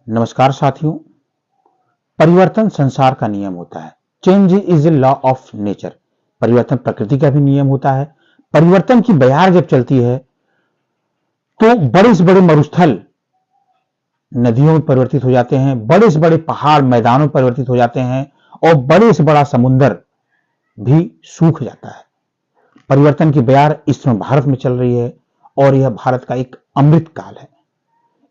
नमस्कार साथियों। परिवर्तन संसार का नियम होता है। Change is a law of nature. परिवर्तन प्रकृति का भी नियम होता है। परिवर्तन की बयार जब चलती है तो बड़े से बड़े मरुस्थल नदियों में परिवर्तित हो जाते हैं, बड़े से बड़े पहाड़ मैदानों में परिवर्तित हो जाते हैं और बड़े से बड़ा समुंदर भी सूख जाता है। परिवर्तन की बयार इस समय भारत में चल रही है और यह भारत का एक अमृत काल है।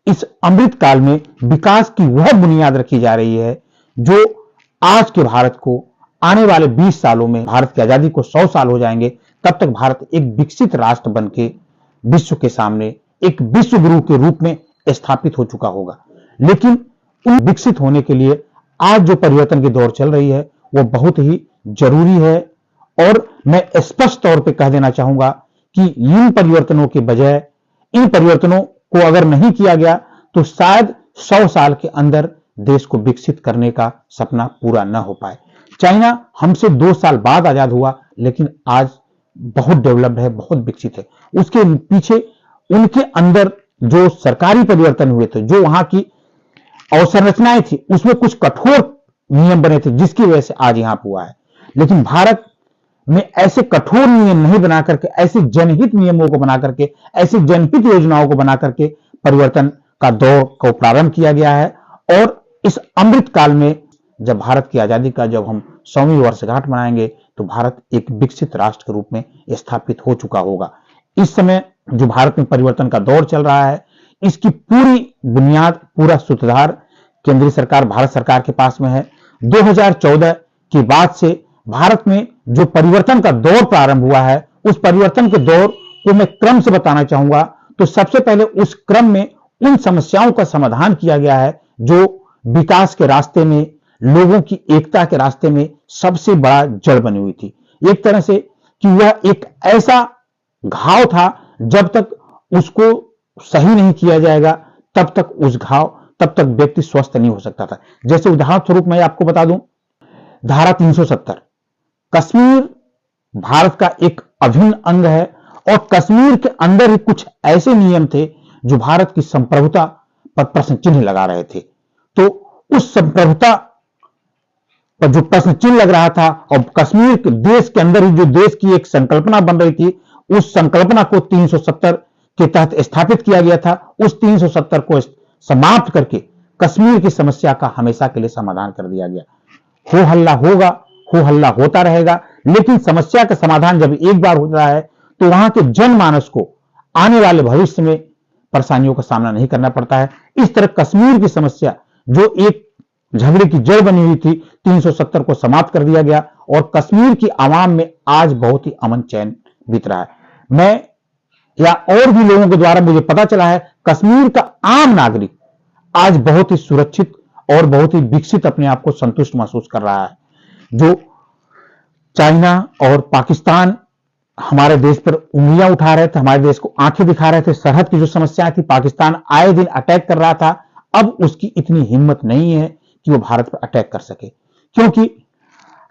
इस अमृत काल में विकास की वह बुनियाद रखी जा रही है जो आज के भारत को आने वाले 20 सालों में, भारत की आजादी को 100 साल हो जाएंगे, तब तक भारत एक विकसित राष्ट्र बन के विश्व के सामने एक विश्व गुरु के रूप में स्थापित हो चुका होगा। लेकिन उन विकसित होने के लिए आज जो परिवर्तन की दौर चल रही है वह बहुत ही जरूरी है और मैं स्पष्ट तौर पे कह देना चाहूंगा कि इन परिवर्तनों के बजाय, इन परिवर्तनों को अगर नहीं किया गया तो शायद 100 साल के अंदर देश को विकसित करने का सपना पूरा न हो पाए। चाइना हमसे 2 साल बाद आजाद हुआ लेकिन आज बहुत डेवलप्ड है, बहुत विकसित है। उसके पीछे उनके अंदर जो सरकारी परिवर्तन हुए थे, जो वहां की अवसंरचनाएं थी, उसमें कुछ कठोर नियम बने थे जिसकी वजह से आज यहां हुआ है। लेकिन भारत में ऐसे कठोर नियम नहीं बना करके, ऐसे जनहित नियमों को बना करके, ऐसी जनहित योजनाओं को बना करके परिवर्तन का दौर को प्रारंभ किया गया है। और इस अमृत काल में जब भारत की आजादी का जब हम 100वीं वर्षगांठ मनाएंगे तो भारत एक विकसित राष्ट्र के रूप में स्थापित हो चुका होगा। इस समय जो भारत में परिवर्तन का दौर चल रहा है, इसकी पूरी बुनियाद, पूरा सूत्रधार केंद्रीय सरकार, भारत सरकार के पास में है। 2014 के बाद से भारत में जो परिवर्तन का दौर प्रारंभ हुआ है, उस परिवर्तन के दौर को मैं क्रम से बताना चाहूंगा। तो सबसे पहले उस क्रम में उन समस्याओं का समाधान किया गया है जो विकास के रास्ते में, लोगों की एकता के रास्ते में सबसे बड़ा जड़ बनी हुई थी। एक तरह से कि यह एक ऐसा घाव था, जब तक उसको सही नहीं किया जाएगा तब तक व्यक्ति स्वस्थ नहीं हो सकता था। जैसे उदाहरण स्वरूप मैं आपको बता दूं, धारा 370 कश्मीर भारत का एक अभिन्न अंग है और कश्मीर के अंदर ही कुछ ऐसे नियम थे जो भारत की संप्रभुता पर प्रश्न चिन्ह लगा रहे थे। तो उस संप्रभुता पर जो प्रश्न चिन्ह लग रहा था और कश्मीर के देश के अंदर ही जो देश की एक संकल्पना बन रही थी, उस संकल्पना को 370 के तहत स्थापित किया गया था। उस 370 को समाप्त करके कश्मीर की समस्या का हमेशा के लिए समाधान कर दिया गया। हो हल्ला होगा, हो हल्ला होता रहेगा, लेकिन समस्या का समाधान जब एक बार हो रहा है तो वहां के जनमानस को आने वाले भविष्य में परेशानियों का सामना नहीं करना पड़ता है। इस तरह कश्मीर की समस्या जो एक झगड़े की जड़ बनी हुई थी, 370 को समाप्त कर दिया गया और कश्मीर की आवाम में आज बहुत ही अमन चैन बीत रहा है। मैं या और भी लोगों के द्वारा मुझे पता चला है, कश्मीर का आम नागरिक आज बहुत ही सुरक्षित और बहुत ही विकसित अपने आप को संतुष्ट महसूस कर रहा है। जो चाइना और पाकिस्तान हमारे देश पर उंगलियां उठा रहे थे, हमारे देश को आंखें दिखा रहे थे, सरहद की जो समस्याएं थी, पाकिस्तान आए दिन अटैक कर रहा था, अब उसकी इतनी हिम्मत नहीं है कि वो भारत पर अटैक कर सके, क्योंकि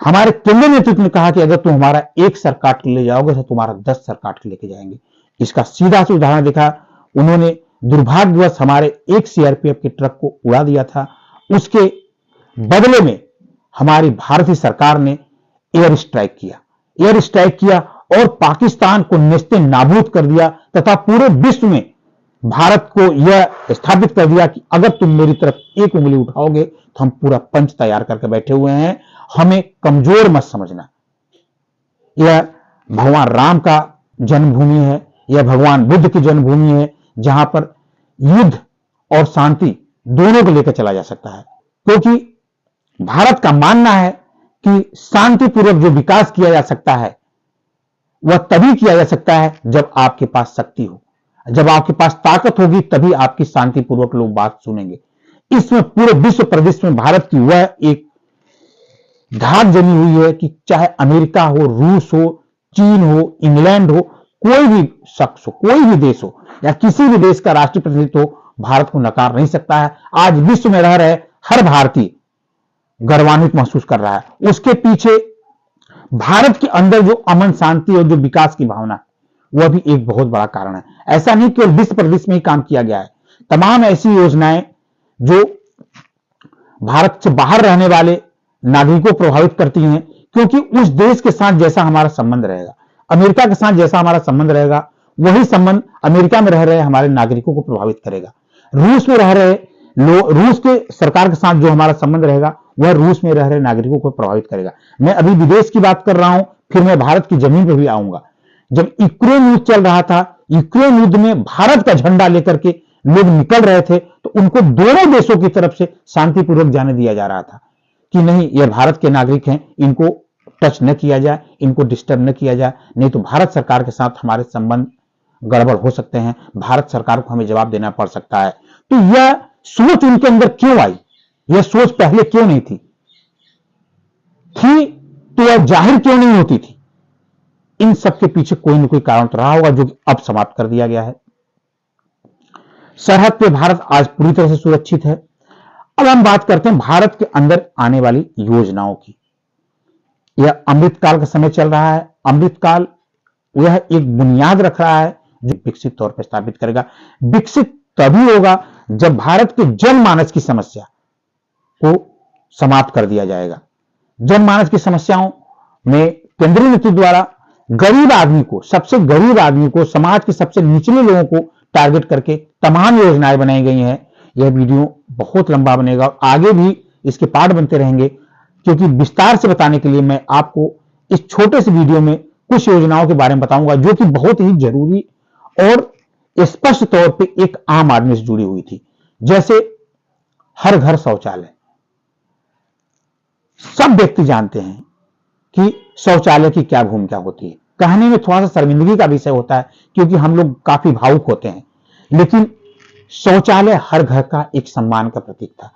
हमारे केंद्रीय नेतृत्व ने कहा कि अगर तुम हमारा एक सर काट के ले जाओगे तो तुम्हारा 10 सर काट के लेके जाएंगे। इसका सीधा सा उदाहरण देखा, उन्होंने दुर्भाग्यवश हमारे एक सीआरपीएफ के ट्रक को उड़ा दिया था। उसके बदले में हमारी भारतीय सरकार ने एयर स्ट्राइक किया और पाकिस्तान को नेस्ते नाबूद कर दिया तथा पूरे विश्व में भारत को यह स्थापित कर दिया कि अगर तुम मेरी तरफ एक उंगली उठाओगे तो हम पूरा पंच तैयार करके बैठे हुए हैं, हमें कमजोर मत समझना। यह भगवान राम का जन्मभूमि है, यह भगवान बुद्ध की जन्मभूमि है, जहां पर युद्ध और शांति दोनों को लेकर चला जा सकता है। क्योंकि भारत का मानना है कि शांतिपूर्वक जो विकास किया जा सकता है वह तभी किया जा सकता है जब आपके पास शक्ति हो, जब आपके पास ताकत होगी, तभी आपकी शांतिपूर्वक लोग बात सुनेंगे। इसमें पूरे विश्व प्रदेश में भारत की वह एक धाक जमी हुई है कि चाहे अमेरिका हो, रूस हो, चीन हो, इंग्लैंड हो, कोई भी शख्स हो, कोई भी देश हो या किसी भी देश का राष्ट्रीय प्रतिनिधित्व हो, भारत को नकार नहीं सकता है। आज विश्व में रह रहे हर भारतीय गर्वान्वित महसूस कर रहा है। उसके पीछे भारत के अंदर जो अमन, शांति और जो विकास की भावना, वह भी एक बहुत बड़ा कारण है। ऐसा नहीं केवल विश्व प्रदेश में ही काम किया गया है, तमाम ऐसी योजनाएं जो भारत से बाहर रहने वाले नागरिकों को प्रभावित करती हैं, क्योंकि उस देश के साथ जैसा हमारा संबंध रहेगा, अमेरिका के साथ जैसा हमारा संबंध रहेगा, वही संबंध अमेरिका में रह रहे हमारे नागरिकों को प्रभावित करेगा। रूस में रह रहे रूस के सरकार के साथ जो हमारा संबंध रहेगा वह रूस में रह रहे नागरिकों को प्रभावित करेगा। मैं अभी विदेश की बात कर रहा हूं, फिर मैं भारत की जमीन पर भी आऊंगा। जब यूक्रेन युद्ध चल रहा था, यूक्रेन युद्ध में भारत का झंडा लेकर के लोग निकल रहे थे, तो उनको दोनों देशों की तरफ से शांतिपूर्वक जाने दिया जा रहा था कि नहीं, ये भारत के नागरिक हैं, इनको टच न किया जाए, इनको डिस्टर्ब न किया जाए, नहीं तो भारत सरकार के साथ हमारे संबंध गड़बड़ हो सकते हैं, भारत सरकार को हमें जवाब देना पड़ सकता है। तो यह सोच उनके अंदर क्यों आई? यह सोच पहले क्यों नहीं थी तो यह जाहिर क्यों नहीं होती थी? इन सब के पीछे कोई ना कोई कारण तो रहा होगा, जो अब समाप्त कर दिया गया है। सरहद पे भारत आज पूरी तरह से सुरक्षित है। अब हम बात करते हैं भारत के अंदर आने वाली योजनाओं की। यह अमृतकाल का समय चल रहा है। अमृतकाल यह एक बुनियाद रख रहा है जो विकसित तौर पर स्थापित करेगा। विकसित तभी होगा जब भारत के जनमानस की समस्या को समाप्त कर दिया जाएगा। जनमानस की समस्याओं में केंद्रीय नीति द्वारा गरीब आदमी को, सबसे गरीब आदमी को, समाज के सबसे निचले लोगों को टारगेट करके तमाम योजनाएं बनाई गई हैं। यह वीडियो बहुत लंबा बनेगा और आगे भी इसके पार्ट बनते रहेंगे, क्योंकि विस्तार से बताने के लिए मैं आपको इस छोटे से वीडियो में कुछ योजनाओं के बारे में बताऊंगा जो कि बहुत ही जरूरी और स्पष्ट तौर पे एक आम आदमी से जुड़ी हुई थी। जैसे हर घर शौचालय। सब व्यक्ति जानते हैं कि शौचालय की क्या भूमिका होती है। कहने में थोड़ा सा शर्मिंदगी का विषय होता है, क्योंकि हम लोग काफी भावुक होते हैं, लेकिन शौचालय हर घर का एक सम्मान का प्रतीक था।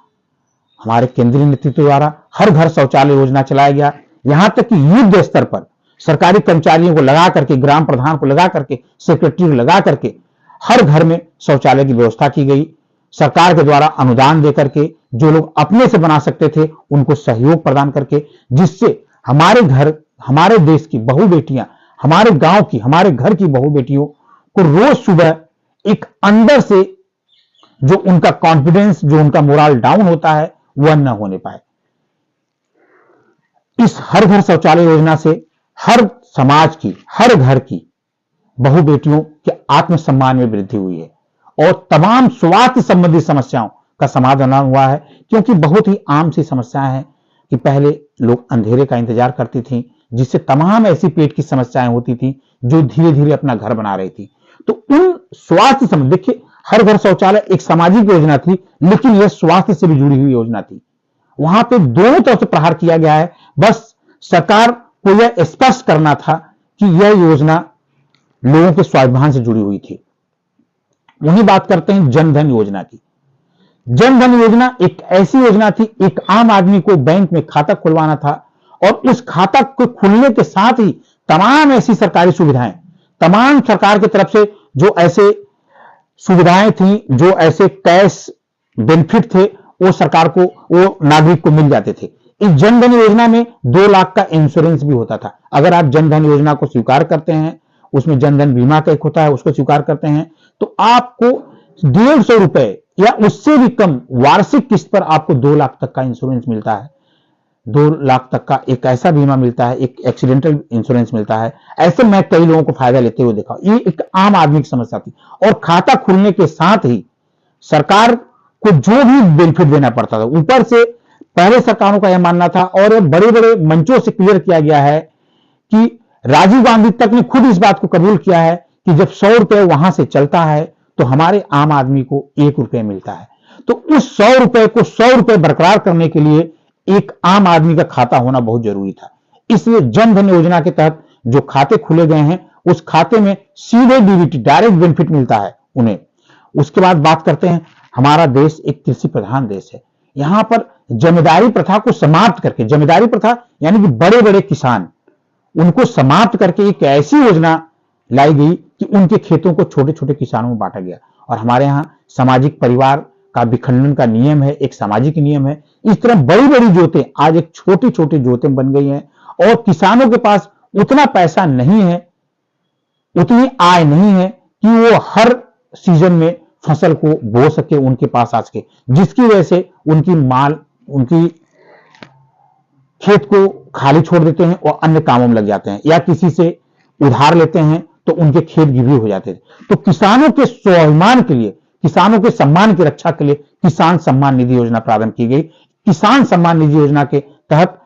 हमारे केंद्रीय नेतृत्व द्वारा हर घर शौचालय योजना चलाया गया। यहां तक कि युद्ध स्तर पर सरकारी कर्मचारियों को लगा करके, ग्राम प्रधान को लगा करके, सेक्रेटरी को लगा करके हर घर में शौचालय की व्यवस्था की गई। सरकार के द्वारा अनुदान देकर के जो लोग अपने से बना सकते थे उनको सहयोग प्रदान करके, जिससे हमारे घर, हमारे देश की बहु बेटियां, हमारे गांव की, हमारे घर की बहु बेटियों को रोज सुबह एक अंदर से जो उनका कॉन्फिडेंस, जो उनका मोरल डाउन होता है, वह न होने पाए। इस हर घर शौचालय योजना से हर समाज की, हर घर की बहु बेटियों के आत्मसम्मान में वृद्धि हुई है और तमाम स्वास्थ्य संबंधी समस्याओं का समाधान हुआ है। क्योंकि बहुत ही आम सी समस्याएं हैं कि पहले लोग अंधेरे का इंतजार करती थी, जिससे तमाम ऐसी पेट की समस्याएं होती थी जो धीरे धीरे अपना घर बना रही थी। तो उन स्वास्थ्य संबंध, देखिए हर घर शौचालय एक सामाजिक योजना थी, लेकिन यह स्वास्थ्य से भी जुड़ी हुई योजना थी। वहां पे दोनों तरफ से प्रहार किया गया है। बस सरकार को यह स्पष्ट करना था कि यह योजना लोगों के स्वाभिमान से जुड़ी हुई थी। वहीं बात करते हैं जनधन योजना की। जनधन योजना एक ऐसी योजना थी, एक आम आदमी को बैंक में खाता खुलवाना था और उस खाता को खुलने के साथ ही तमाम ऐसी सरकारी सुविधाएं, तमाम सरकार की तरफ से जो ऐसे सुविधाएं थी, जो ऐसे कैश बेनिफिट थे, वो सरकार को, वो नागरिक को मिल जाते थे। इस जनधन योजना में 2 लाख का इंश्योरेंस भी होता था। अगर आप जनधन योजना को स्वीकार करते हैं, उसमें जनधन बीमा का एक होता है, उसको स्वीकार करते हैं, तो आपको 150 रुपए या उससे भी कम वार्षिक किस्त पर आपको 2 लाख तक का इंश्योरेंस मिलता है। 2 लाख तक का एक ऐसा बीमा मिलता है, एक एक्सीडेंटल इंश्योरेंस मिलता है। ऐसे मैं कई लोगों को फायदा लेते हुए देखा। ये एक आम आदमी की समस्या थी और खाता खुलने के साथ ही सरकार को जो भी बेनिफिट देना पड़ता था, ऊपर से पहले सरकारों का यह मानना था और बड़े बड़े मंचों से क्लियर किया गया है कि राजीव गांधी तक ने खुद इस बात को कबूल किया है कि जब 100 रुपए वहां से चलता है तो हमारे आम आदमी को 1 रुपए मिलता है। तो उस 100 रुपए को 100 रुपए बरकरार करने के लिए एक आम आदमी का खाता होना बहुत जरूरी था। इसलिए जनधन योजना के तहत जो खाते खुले गए हैं, उस खाते में सीधे डीबीटी, डायरेक्ट बेनिफिट मिलता है उन्हें। उसके बाद बात करते हैं, हमारा देश एक कृषि प्रधान देश है। यहां पर जमींदारी प्रथा को समाप्त करके, जमींदारी प्रथा यानी कि बड़े बड़े किसान, उनको समाप्त करके एक ऐसी योजना लाई गई कि उनके खेतों को छोटे छोटे किसानों में बांटा गया। और हमारे यहां सामाजिक परिवार का विखंडन का नियम है, एक सामाजिक नियम है। इस तरह बड़ी बड़ी जोतें आज एक छोटी छोटी जोतें बन गई हैं और किसानों के पास उतना पैसा नहीं है, उतनी आय नहीं है कि वो हर सीजन में फसल को बो सके, उनके पास आ सके, जिसकी वजह से उनकी माल उनकी खेत को खाली छोड़ देते हैं और अन्य कामों में लग जाते हैं, या किसी से उधार लेते हैं तो उनके खेत गिरवी हो जाते थे। तो किसानों के स्वाभिमान के लिए, किसानों के सम्मान की रक्षा के लिए किसान सम्मान निधि योजना प्रारंभ की गई। किसान सम्मान निधि योजना के तहत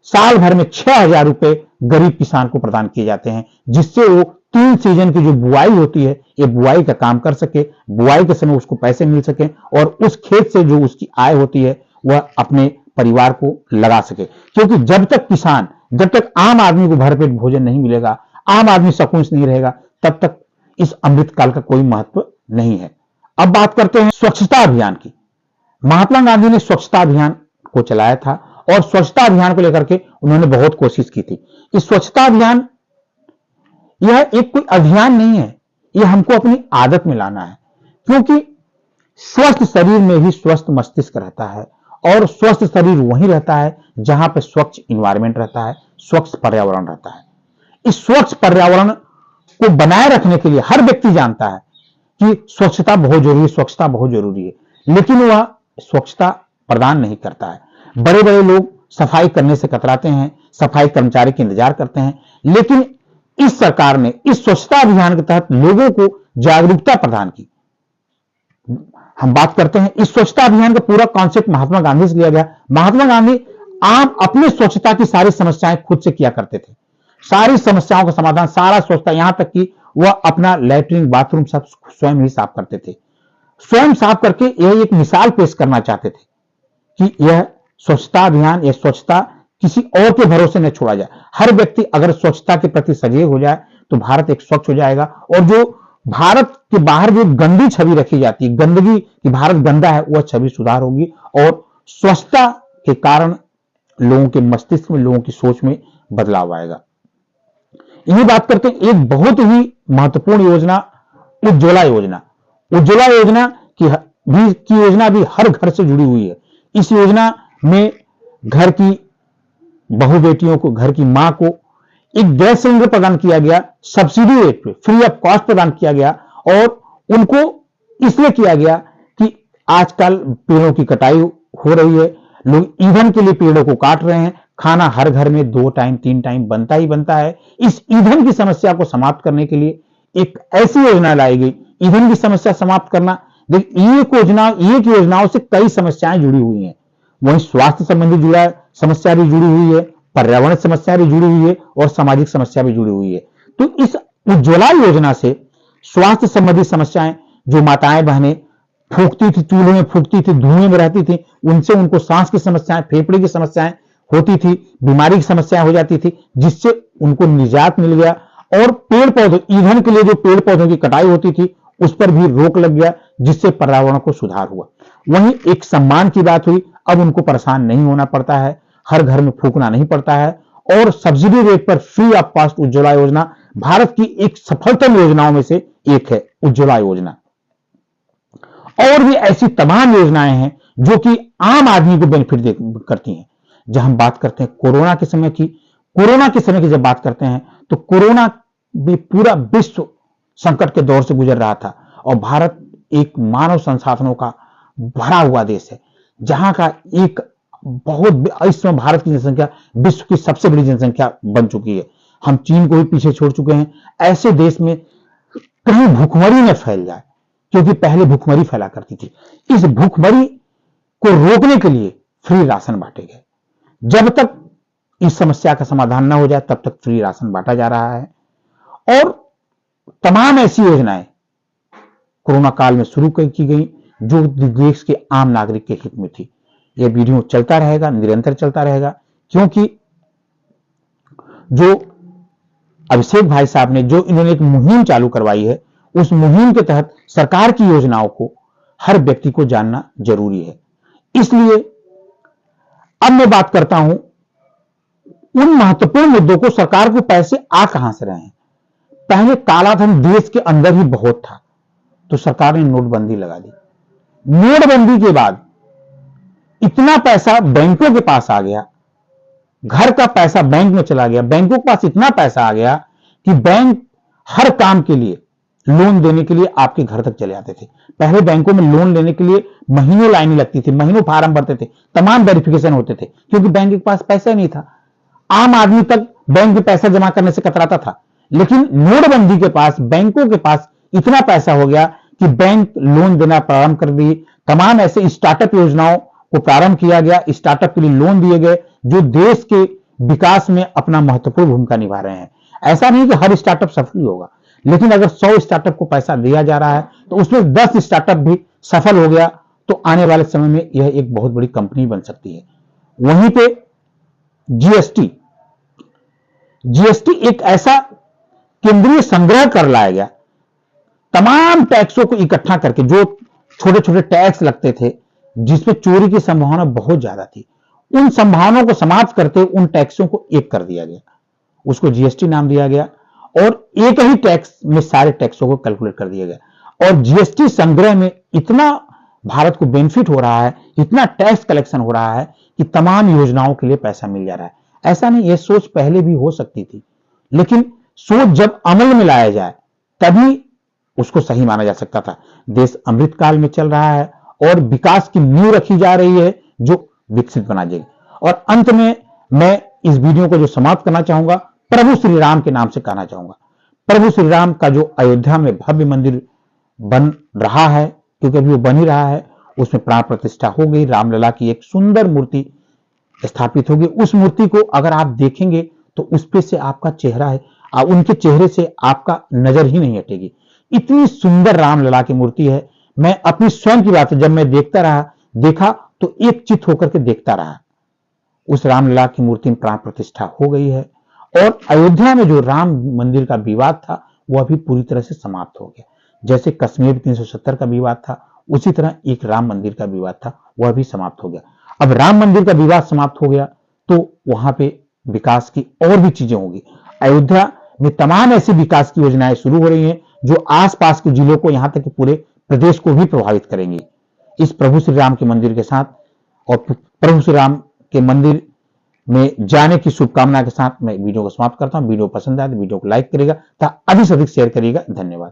साल भर में 6,000 रुपए गरीब किसान को प्रदान किए जाते हैं, जिससे वो 3 सीजन की जो बुआई होती है, ये बुआई का काम कर सके, बुआई के समय उसको पैसे मिल सके और उस खेत से जो उसकी आय होती है वह अपने परिवार को लगा सके। क्योंकि जब तक आम आदमी को भरपेट भोजन नहीं मिलेगा, आम आदमी सुकून से नहीं रहेगा, तब तक इस अमृत काल का कोई महत्व नहीं है। अब बात करते हैं स्वच्छता अभियान की। महात्मा गांधी ने स्वच्छता अभियान को चलाया था और स्वच्छता अभियान को लेकर के उन्होंने बहुत कोशिश की थी। इस स्वच्छता अभियान, यह एक कोई अभियान नहीं है, यह हमको अपनी आदत में लाना है। क्योंकि स्वस्थ शरीर में ही स्वस्थ मस्तिष्क रहता है और स्वस्थ शरीर वहीं रहता है जहां पर स्वच्छ इन्वायरमेंट रहता है, स्वच्छ पर्यावरण रहता है। इस स्वच्छ पर्यावरण को बनाए रखने के लिए हर व्यक्ति जानता है कि स्वच्छता बहुत जरूरी है, स्वच्छता बहुत जरूरी है, लेकिन वह स्वच्छता प्रदान नहीं करता है। बड़े बड़े लोग सफाई करने से कतराते हैं, सफाई कर्मचारी के इंतजार करते हैं, लेकिन इस सरकार ने इस स्वच्छता अभियान के तहत लोगों को जागरूकता प्रदान की। हम बात करते हैं इस स्वच्छता अभियान का पूरा कॉन्सेप्ट महात्मा गांधी से लिया गया। महात्मा गांधी आम अपने स्वच्छता की सारी समस्याएं खुद से किया करते थे, सारी समस्याओं का समाधान, सारा स्वच्छता, यहां तक कि वह अपना लैट्रिन बाथरूम सब स्वयं ही साफ करते थे। स्वयं साफ करके यह एक मिसाल पेश करना चाहते थे कि यह स्वच्छता अभियान, यह स्वच्छता किसी और के भरोसे न छोड़ा जाए। हर व्यक्ति अगर स्वच्छता के प्रति सजग हो जाए तो भारत एक स्वच्छ हो जाएगा। और जो भारत के बाहर जो गंदी छवि रखी जाती है, गंदगी कि भारत गंदा है, वह छवि सुधार होगी और स्वच्छता के कारण लोगों के मस्तिष्क में, लोगों की सोच में बदलाव आएगा। यही बात करते हैं एक बहुत ही महत्वपूर्ण योजना, उज्ज्वला योजना। उज्ज्वला योजना की योजना भी हर घर से जुड़ी हुई है। इस योजना में घर की बहु बेटियों को, घर की मां को एक गैस सिलेंडर प्रदान किया गया, सब्सिडी रेट पे, फ्री ऑफ कॉस्ट प्रदान किया गया। और उनको इसलिए किया गया कि आजकल पेड़ों की कटाई हो रही है, लोग ईंधन के लिए पेड़ों को काट रहे हैं, खाना हर घर में 2 टाइम 3 टाइम बनता ही बनता है। इस ईंधन की समस्या को समाप्त करने के लिए एक ऐसी योजना लाई गई। ईंधन की समस्या समाप्त करना, देखिए एक योजनाओं से कई समस्याएं जुड़ी हुई हैं। वहीं स्वास्थ्य संबंधी समस्या भी जुड़ी हुई है, पर्यावरण समस्या भी जुड़ी हुई है और सामाजिक समस्या भी जुड़ी हुई है। तो इस उज्ज्वला योजना से स्वास्थ्य संबंधी समस्याएं, जो माताएं बहनें फूंकती थी, चूल्हे में फूंकती थी, धुएं में रहती थी, उनसे उनको सांस की समस्याएं, फेफड़े की समस्याएं होती थी, बीमारी की समस्याएं हो जाती थी, जिससे उनको निजात मिल गया। और पेड़ पौधे, ईंधन के लिए जो पेड़ पौधों की कटाई होती थी उस पर भी रोक लग गया, जिससे पर्यावरण को सुधार हुआ। वहीं एक सम्मान की बात हुई, अब उनको परेशान नहीं होना पड़ता है, हर घर में फूकना नहीं पड़ता है। और सब्सिडी रेट पर फ्री ऑफ कॉस्ट उज्ज्वला योजना भारत की एक सफलतम योजनाओं में से एक है उज्ज्वला योजना। और भी ऐसी तमाम योजनाएं हैं जो कि आम आदमी को बेनिफिट करती हैं। जब हम बात करते हैं कोरोना के समय की जब बात करते हैं तो कोरोना भी पूरा विश्व संकट के दौर से गुजर रहा था और भारत एक मानव संसाधनों का भरा हुआ देश है, जहां का एक बहुत, इस समय भारत की जनसंख्या विश्व की सबसे बड़ी जनसंख्या बन चुकी है। हम चीन को भी पीछे छोड़ चुके हैं। ऐसे देश में कहीं भूखमरी न फैल जाए, क्योंकि पहले भूखमरी फैला करती थी। इस भूखमरी को रोकने के लिए फ्री राशन बांटे गए। जब तक इस समस्या का समाधान न हो जाए तब तक फ्री राशन बांटा जा रहा है। और तमाम ऐसी योजनाएं कोरोना काल में शुरू की गई जो देश के आम नागरिक के हित में थी। यह वीडियो चलता रहेगा, निरंतर चलता रहेगा, क्योंकि जो अभिषेक भाई साहब ने जो इन्होंने एक मुहिम चालू करवाई है, उस मुहिम के तहत सरकार की योजनाओं को हर व्यक्ति को जानना जरूरी है। इसलिए अब मैं बात करता हूं उन महत्वपूर्ण मुद्दों को, सरकार को पैसे आ कहां से रहे हैं। पहले काला धन देश के अंदर ही बहुत था, तो सरकार ने नोटबंदी लगा दी। नोटबंदी के बाद इतना पैसा बैंकों के पास आ गया, घर का पैसा बैंक में चला गया, बैंकों के पास इतना पैसा आ गया कि बैंक हर काम के लिए लोन देने के लिए आपके घर तक चले आते थे। पहले बैंकों में लोन लेने के लिए महीनों लाइनें लगती थी, महीनों फार्म भरते थे, तमाम वेरिफिकेशन होते थे, क्योंकि बैंक के पास पैसा नहीं था। आम आदमी तक बैंक में पैसा जमा करने से कतराता था। लेकिन नोटबंदी के पास, बैंकों के पास इतना पैसा हो गया कि बैंक लोन देना प्रारंभ कर दिए। तमाम ऐसे स्टार्टअप योजनाओं को प्रारंभ किया गया, स्टार्टअप के लिए लोन दिए गए, जो देश के विकास में अपना महत्वपूर्ण भूमिका निभा रहे हैं। ऐसा नहीं कि हर स्टार्टअप सफल होगा, लेकिन अगर 100 स्टार्टअप को पैसा दिया जा रहा है तो उसमें 10 स्टार्टअप भी सफल हो गया तो आने वाले समय में यह एक बहुत बड़ी कंपनी बन सकती है। वहीं पे जीएसटी एक ऐसा केंद्रीय संग्रह कर लाया गया, तमाम टैक्सों को इकट्ठा करके। जो छोटे छोटे टैक्स लगते थे जिसमें चोरी की संभावना बहुत ज्यादा थी, उन संभावनाओं को समाप्त करते उन टैक्सों को एक कर दिया गया, उसको जीएसटी नाम दिया गया, और एक ही टैक्स में सारे टैक्सों को कैलकुलेट कर दिया गया। और जीएसटी संग्रह में इतना भारत को बेनिफिट हो रहा है, इतना टैक्स कलेक्शन हो रहा है कि तमाम योजनाओं के लिए पैसा मिल जा रहा है। ऐसा नहीं, यह सोच पहले भी हो सकती थी, लेकिन सोच जब अमल में लाया जाए तभी उसको सही माना जा सकता था। देश अमृतकाल में चल रहा है और विकास की नींव रखी जा रही है जो विकसित बना जाएगी। और अंत में मैं इस वीडियो को जो समाप्त करना चाहूंगा, प्रभु श्री राम के नाम से कहना चाहूंगा। प्रभु श्री राम का जो अयोध्या में भव्य मंदिर बन रहा है, क्योंकि अभी वो बन ही रहा है, उसमें प्राण प्रतिष्ठा हो गई, रामलला की एक सुंदर मूर्ति स्थापित होगी। उस मूर्ति को अगर आप देखेंगे तो उस पे से आपका चेहरा है, उनके चेहरे से आपका नजर ही नहीं हटेगी। इतनी सुंदर रामलला की मूर्ति है। मैं अपनी स्वयं की बात है, जब मैं देखा तो एक चित होकर के देखता रहा। उस रामलला की मूर्ति में प्राण प्रतिष्ठा हो गई है और अयोध्या में जो राम मंदिर का विवाद था वह अभी पूरी तरह से समाप्त हो गया। जैसे कश्मीर 370 का विवाद था, उसी तरह एक राम मंदिर का विवाद था, वह भी समाप्त हो गया। अब राम मंदिर का विवाद समाप्त हो गया तो वहां पे विकास की और भी चीजें होगी। अयोध्या में तमाम ऐसी विकास की योजनाएं शुरू हो रही हैं जो आसपास के जिलों को, यहां तक कि पूरे प्रदेश को भी प्रभावित करेंगी। इस प्रभु श्री राम के मंदिर के साथ और प्रभु श्री राम के मंदिर में जाने की शुभकामना के साथ मैं वीडियो को समाप्त करता हूं। वीडियो पसंद आए तो वीडियो को लाइक करिएगा तथा अधिक से अधिक शेयर करिएगा। धन्यवाद।